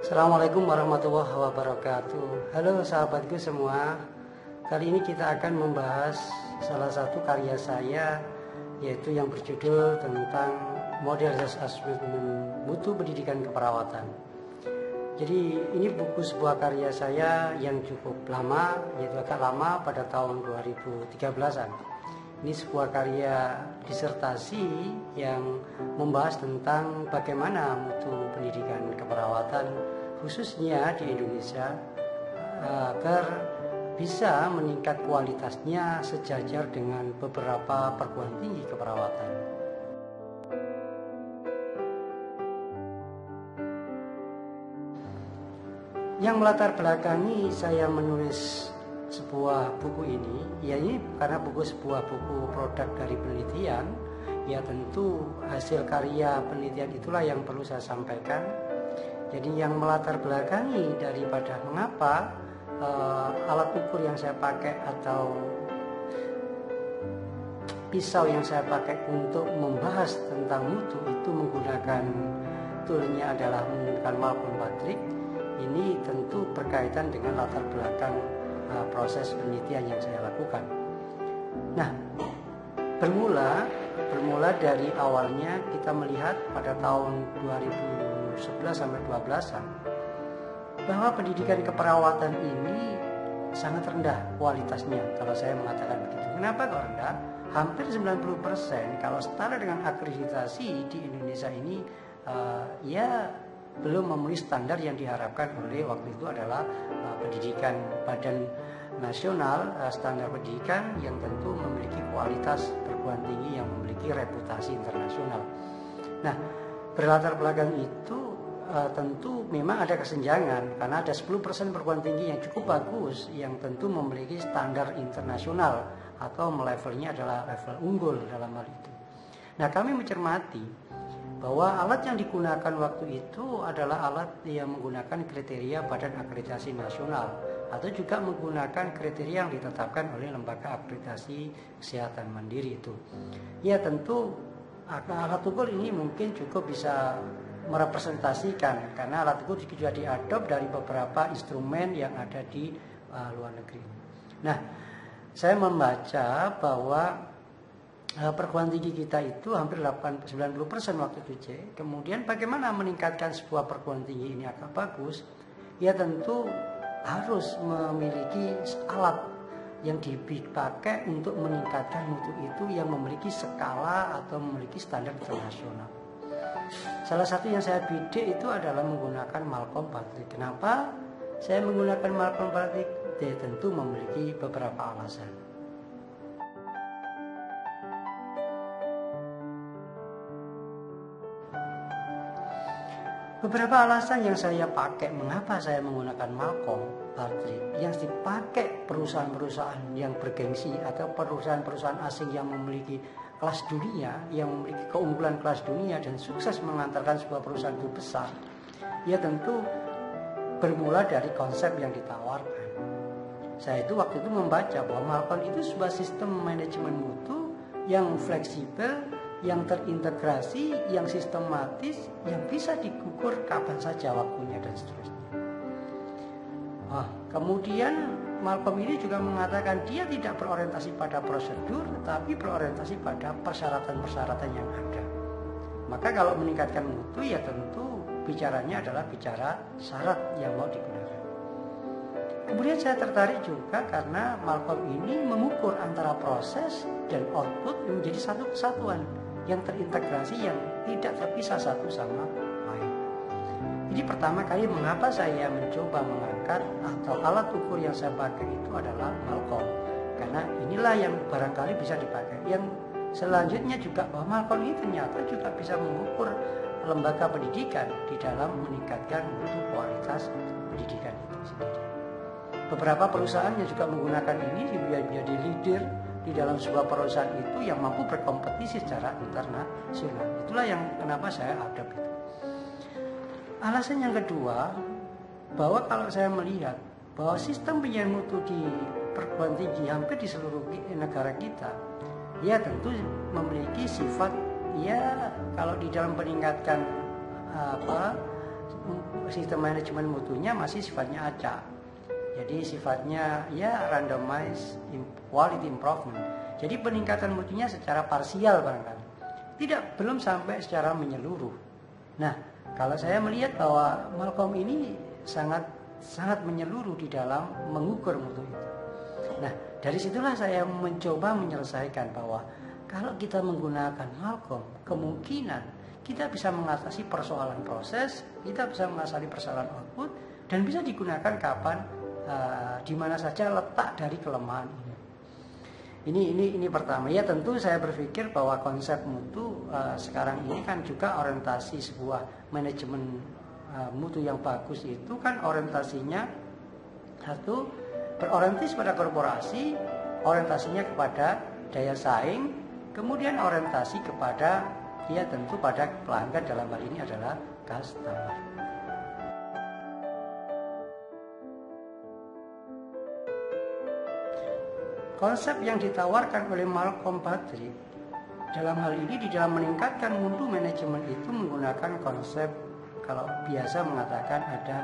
Assalamualaikum warahmatullahi wabarakatuh. Halo sahabatku semua. Kali ini kita akan membahas salah satu karya saya, yaitu yang berjudul tentang modernisasi asesmen mutu pendidikan keperawatan. Jadi ini sebuah karya saya yang cukup lama, yaitu agak lama pada tahun 2013-an. Ini sebuah karya disertasi yang membahas tentang bagaimana mutu pendidikan keperawatan khususnya di Indonesia agar bisa meningkat kualitasnya sejajar dengan beberapa perguruan tinggi keperawatan. Yang melatar belakangi saya menulis sebuah buku ini, ya ini karena sebuah buku produk dari penelitian, ya tentu hasil karya penelitian itulah yang perlu saya sampaikan. Jadi yang melatar belakangi daripada mengapa alat ukur yang saya pakai atau pisau yang saya pakai untuk membahas tentang mutu itu menggunakan toolnya adalah menggunakan Malcolm Patrick. Ini tentu berkaitan dengan latar belakang proses penelitian yang saya lakukan. Nah, bermula dari awalnya kita melihat pada tahun 2011 sampai 12-an bahwa pendidikan keperawatan ini sangat rendah kualitasnya, kalau saya mengatakan begitu. Kenapa kok rendah? Hampir 90% kalau setara dengan akreditasi di Indonesia ini ya belum memenuhi standar yang diharapkan oleh waktu itu adalah pendidikan Badan Nasional Standar Pendidikan yang tentu memiliki kualitas perguruan tinggi yang memiliki reputasi internasional. Nah, berlatar belakang itu tentu memang ada kesenjangan karena ada 10% perguruan tinggi yang cukup bagus yang tentu memiliki standar internasional atau levelnya adalah level unggul dalam hal itu. Nah, kami mencermati bahwa alat yang digunakan waktu itu adalah alat yang menggunakan kriteria Badan Akreditasi Nasional atau juga menggunakan kriteria yang ditetapkan oleh Lembaga Akreditasi Kesehatan Mandiri itu. Ya tentu alat ukur ini mungkin cukup bisa merepresentasikan karena alat ukur juga diadop dari beberapa instrumen yang ada di luar negeri. Nah, saya membaca bahwa perguruan tinggi kita itu hampir 90% waktu itu C. Kemudian bagaimana meningkatkan sebuah perguruan tinggi ini agak bagus? Ya tentu harus memiliki alat yang dipakai untuk meningkatkan mutu itu yang memiliki skala atau memiliki standar internasional. Salah satu yang saya bidik itu adalah menggunakan Malcolm Patrick. Kenapa saya menggunakan Malcolm Patrick? Dia tentu memiliki beberapa alasan. Beberapa alasan yang saya pakai mengapa saya menggunakan Malcolm Patrick yang dipakai perusahaan-perusahaan yang bergengsi atau perusahaan-perusahaan asing yang memiliki kelas dunia, yang memiliki keunggulan kelas dunia dan sukses mengantarkan sebuah perusahaan itu besar. Ya tentu bermula dari konsep yang ditawarkan. Saya itu waktu itu membaca bahwa Malcolm itu sebuah sistem manajemen mutu yang fleksibel, yang terintegrasi, yang sistematis, yang bisa digugur kapan saja waktunya dan seterusnya. Kemudian Malcolm ini juga mengatakan dia tidak berorientasi pada prosedur, tetapi berorientasi pada persyaratan-persyaratan yang ada. Maka kalau meningkatkan mutu ya tentu bicaranya adalah bicara syarat yang mau digunakan. Kemudian saya tertarik juga karena Malcolm ini mengukur antara proses dan output menjadi satu kesatuan yang terintegrasi, yang tidak terpisah satu sama lain. Jadi pertama kali mengapa saya mencoba mengangkat atau alat ukur yang saya pakai itu adalah Malcolm, karena inilah yang barangkali bisa dipakai. Yang selanjutnya juga bahwa Malcolm ini ternyata juga bisa mengukur lembaga pendidikan di dalam meningkatkan mutu kualitas pendidikan itu sendiri. Beberapa perusahaan yang juga menggunakan ini menjadi leader di dalam sebuah perusahaan itu yang mampu berkompetisi secara internasional. Itulah yang kenapa saya adop itu. Alasan yang kedua, bahwa kalau saya melihat bahwa sistem penilaian mutu di perguruan tinggi hampir di seluruh negara kita, ya tentu memiliki sifat, ya kalau di dalam meningkatkan sistem manajemen mutunya masih sifatnya acak. Jadi sifatnya ya randomized quality improvement. Jadi peningkatan mutunya secara parsial barangkali. Belum sampai secara menyeluruh. Nah, kalau saya melihat bahwa Malcolm ini sangat menyeluruh di dalam mengukur mutu itu. Nah, dari situlah saya mencoba menyelesaikan bahwa kalau kita menggunakan Malcolm, kemungkinan kita bisa mengatasi persoalan proses, kita bisa mengatasi persoalan output, dan bisa digunakan kapan, di mana saja letak dari kelemahan ini. Ini pertama. Ya tentu saya berpikir bahwa konsep mutu sekarang ini kan juga orientasi sebuah manajemen mutu yang bagus itu kan orientasinya satu berorientasi pada korporasi, orientasinya kepada daya saing, kemudian orientasi kepada ya tentu pada pelanggan, dalam hal ini adalah customer. Konsep yang ditawarkan oleh Malcolm Patrick dalam hal ini di dalam meningkatkan mutu manajemen itu menggunakan konsep, kalau biasa mengatakan ada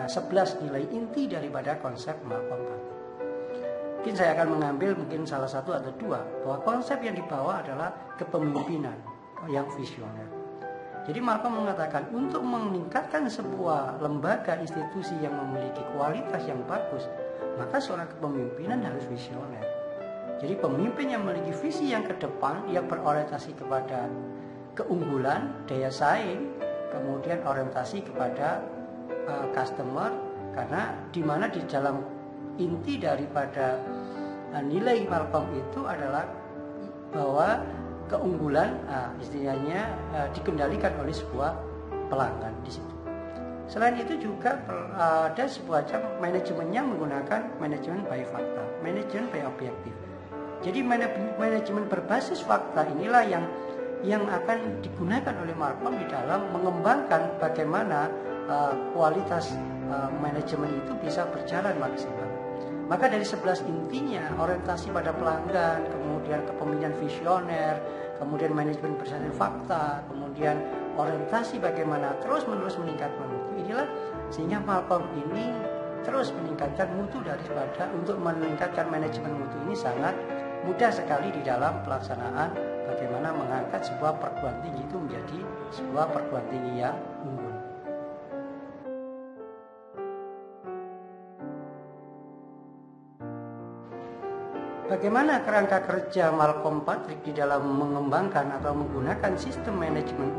11 nilai inti daripada konsep Malcolm Patrick. Mungkin saya akan mengambil salah satu atau dua, bahwa konsep yang dibawa adalah kepemimpinan yang visioner. Jadi Malcolm mengatakan untuk meningkatkan sebuah lembaga institusi yang memiliki kualitas yang bagus, maka seorang kepemimpinan harus visioner. Jadi pemimpin yang memiliki visi yang ke depan, yang berorientasi kepada keunggulan, daya saing, kemudian orientasi kepada customer, karena di mana di dalam inti daripada nilai Malcolm itu adalah bahwa keunggulan istilahnya dikendalikan oleh sebuah pelanggan di situ. Selain itu juga ada sebuah manajemennya menggunakan manajemen by fakta, manajemen by objektif. Jadi manajemen berbasis fakta inilah yang akan digunakan oleh Malcolm di dalam mengembangkan bagaimana kualitas manajemen itu bisa berjalan maksimal. Maka dari 11 intinya, orientasi pada pelanggan, kemudian kepemimpinan visioner, kemudian manajemen berdasarkan fakta, kemudian orientasi bagaimana terus-menerus meningkatkan mutu, inilah sehingga Malcolm ini terus meningkatkan mutu daripada untuk meningkatkan manajemen mutu ini sangat mudah sekali di dalam pelaksanaan bagaimana mengangkat sebuah perguruan tinggi itu menjadi sebuah perguruan tinggi yang unggul. Bagaimana kerangka kerja Malcolm Patrick di dalam mengembangkan atau menggunakan sistem manajemen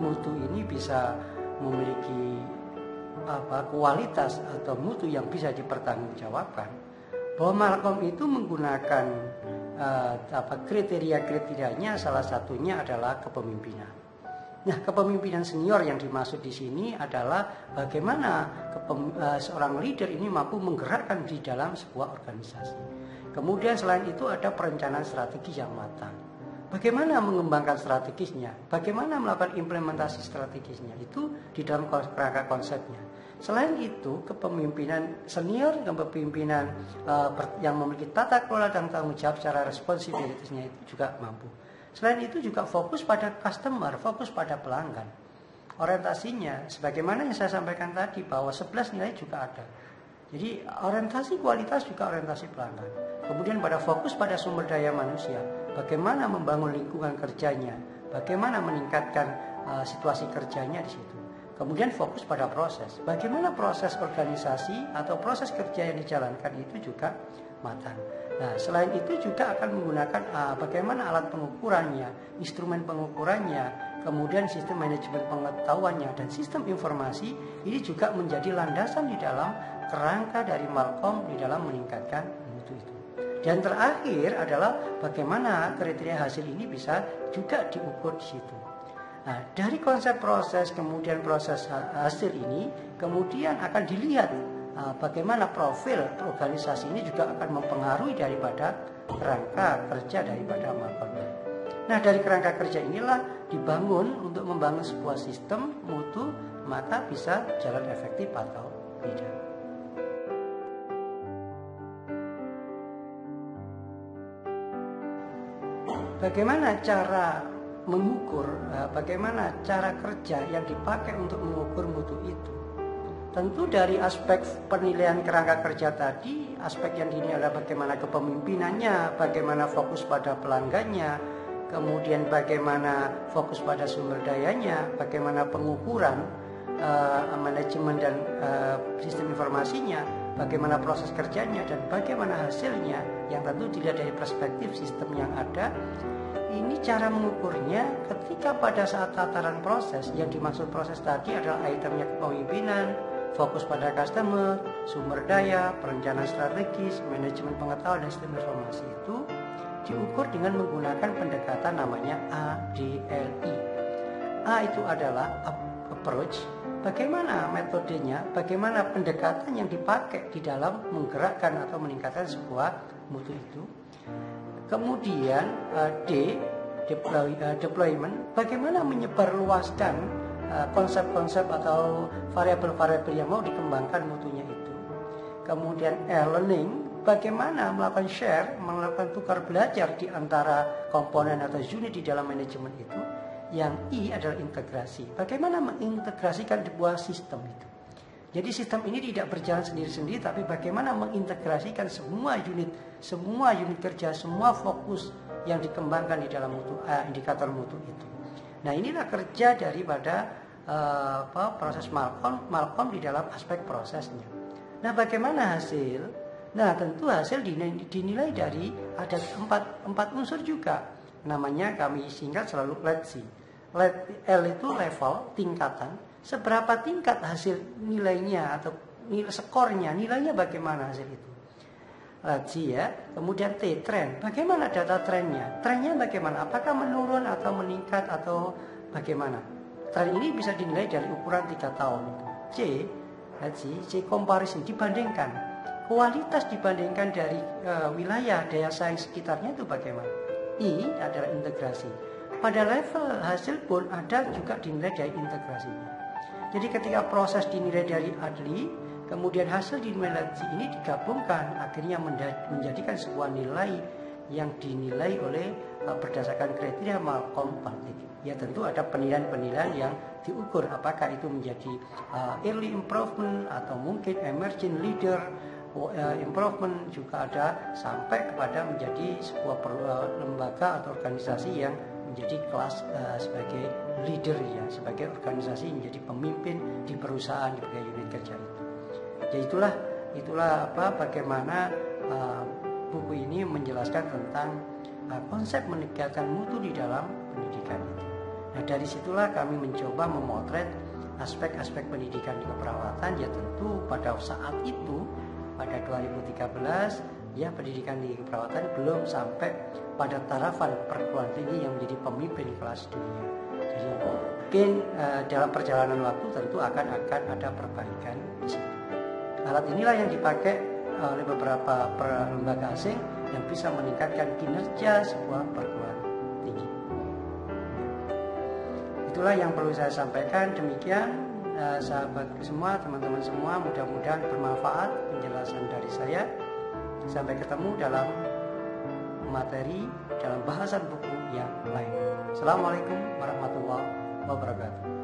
mutu ini bisa memiliki kualitas atau mutu yang bisa dipertanggungjawabkan? Bahwa Malcolm itu menggunakan kriteria-kriterianya, salah satunya adalah kepemimpinan. Nah, kepemimpinan senior yang dimaksud di sini adalah bagaimana seorang leader ini mampu menggerakkan di dalam sebuah organisasi. Kemudian selain itu ada perencanaan strategi yang matang. Bagaimana mengembangkan strategisnya? Bagaimana melakukan implementasi strategisnya? Itu di dalam kerangka konsepnya. Selain itu, kepemimpinan senior, kepemimpinan yang memiliki tata kelola dan tanggung jawab secara responsibilitasnya itu juga mampu. Selain itu juga fokus pada customer, fokus pada pelanggan. Orientasinya, sebagaimana yang saya sampaikan tadi, bahwa 11 nilai juga ada. Jadi orientasi kualitas juga orientasi pelanggan. Kemudian pada fokus pada sumber daya manusia, bagaimana membangun lingkungan kerjanya, bagaimana meningkatkan situasi kerjanya di situ. Kemudian fokus pada proses, bagaimana proses organisasi atau proses kerja yang dijalankan itu juga matang. Nah, selain itu juga akan menggunakan bagaimana alat pengukurannya, instrumen pengukurannya, kemudian sistem manajemen pengetahuannya dan sistem informasi ini juga menjadi landasan di dalam kerangka dari Malcolm di dalam meningkatkan mutu itu. Dan terakhir adalah bagaimana kriteria hasil ini bisa juga diukur di situ. Nah, dari konsep proses kemudian proses hasil ini kemudian akan dilihat bagaimana profil organisasi ini juga akan mempengaruhi daripada kerangka kerja daripada Malcolm. Nah, dari kerangka kerja inilah dibangun untuk membangun sebuah sistem mutu, maka bisa jalan efektif atau tidak. Bagaimana cara mengukur bagaimana cara kerja yang dipakai untuk mengukur mutu itu. Tentu dari aspek penilaian kerangka kerja tadi, aspek yang dinilai adalah bagaimana kepemimpinannya, bagaimana fokus pada pelanggannya, kemudian bagaimana fokus pada sumber dayanya, bagaimana pengukuran manajemen dan sistem informasinya, bagaimana proses kerjanya, dan bagaimana hasilnya yang tentu dilihat dari perspektif sistem yang ada. Ini cara mengukurnya ketika pada saat tataran proses, yang dimaksud proses tadi adalah itemnya kepemimpinan, fokus pada customer, sumber daya, perencanaan strategis, manajemen pengetahuan dan sistem informasi itu diukur dengan menggunakan pendekatan namanya ADLI. A itu adalah approach, bagaimana metodenya, bagaimana pendekatan yang dipakai di dalam menggerakkan atau meningkatkan sebuah mutu itu. Kemudian D, deployment, bagaimana menyebarluaskan konsep-konsep atau variabel-variabel yang mau dikembangkan mutunya itu. Kemudian learning, bagaimana melakukan share, melakukan tukar belajar di antara komponen atau unit di dalam manajemen itu. Yang I adalah integrasi, bagaimana mengintegrasikan sebuah sistem itu. Jadi sistem ini tidak berjalan sendiri-sendiri, tapi bagaimana mengintegrasikan semua unit kerja, semua fokus yang dikembangkan di dalam mutu, indikator mutu itu. Nah, inilah kerja daripada proses Malcolm di dalam aspek prosesnya. Nah, bagaimana hasil? Nah, tentu hasil dinilai dari ada empat unsur juga. Namanya kami singkat selalu LETC. L itu level, tingkatan. Seberapa tingkat hasil nilainya atau skornya, nilainya bagaimana hasil itu. LETC ya. Kemudian T, tren. Bagaimana data trennya? Trennya bagaimana? Apakah menurun atau meningkat atau bagaimana? Tren ini bisa dinilai dari ukuran 3 tahun. C, LETC, comparison, dibandingkan. Kualitas dibandingkan dari wilayah daya saing sekitarnya itu bagaimana? I adalah integrasi. Pada level hasil pun ada juga dinilai dari integrasinya. Jadi ketika proses dinilai dari ADLI, kemudian hasil dinilai ini digabungkan, akhirnya menjadikan sebuah nilai yang dinilai oleh berdasarkan kriteria Malcolm Butler. Ya tentu ada penilaian-penilaian yang diukur, apakah itu menjadi early improvement atau mungkin emerging leader improvement, juga ada sampai kepada menjadi sebuah lembaga atau organisasi yang menjadi kelas sebagai leader ya, sebagai organisasi menjadi pemimpin di perusahaan, sebagai unit kerja itu. Ya itulah bagaimana buku ini menjelaskan tentang konsep meningkatkan mutu di dalam pendidikan itu. Nah, dari situlah kami mencoba memotret aspek-aspek pendidikan di keperawatan. Ya tentu pada saat itu pada 2013 ya pendidikan di keperawatan belum sampai pada tarafan perguruan tinggi yang menjadi pemimpin kelas dunia. Jadi mungkin dalam perjalanan waktu tentu akan ada perbaikan di situ. Alat inilah yang dipakai oleh beberapa lembaga asing yang bisa meningkatkan kinerja sebuah perguruan tinggi. Itulah yang perlu saya sampaikan. Demikian sahabat semua, teman-teman semua, mudah-mudahan bermanfaat penjelasan dari saya. Sampai ketemu dalam materi, dalam bahasan buku yang lain. Assalamualaikum warahmatullahi wabarakatuh.